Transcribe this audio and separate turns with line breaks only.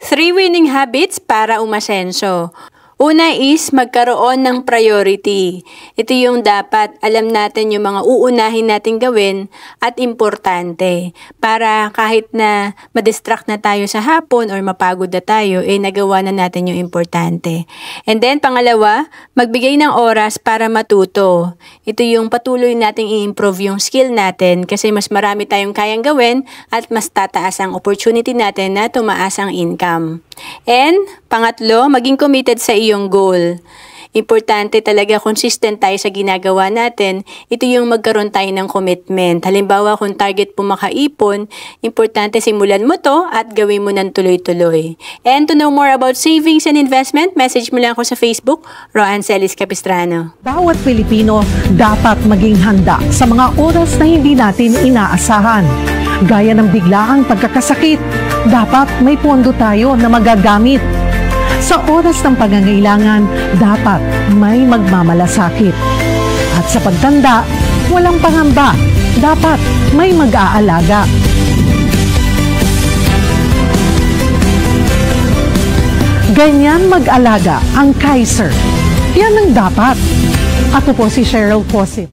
3 winning habits para umasenso. Una is magkaroon ng priority. Ito yung dapat alam natin yung mga uunahin natin gawin at importante para kahit na madistract na tayo sa hapon or mapagod na tayo, nagawa na natin yung importante. And then pangalawa, magbigay ng oras para matuto. Ito yung patuloy nating i-improve yung skill natin kasi mas marami tayong kayang gawin at mas tataas ang opportunity natin na tumaas ang income. And pangatlo, maging committed sa iyong goal. Importante talaga consistent tayo sa ginagawa natin. Ito yung magkaroon tayo ng commitment. Halimbawa, kung target po makaipon, importante simulan mo to at gawin mo ng tuloy-tuloy. And to know more about savings and investment, message mo lang ako sa Facebook, Roan Celis Capistrano.
Bawat Pilipino dapat maging handa sa mga oras na hindi natin inaasahan. Gaya ng biglaang pagkakasakit, dapat may pondo tayo na magagamit. Sa oras ng pangangailangan, dapat may magmamalasakit. At sa pagtanda, walang pangamba, dapat may mag-aalaga. Ganyan mag-alaga ang Kaiser. Yan ang dapat. Ako po si Cheryl Posip.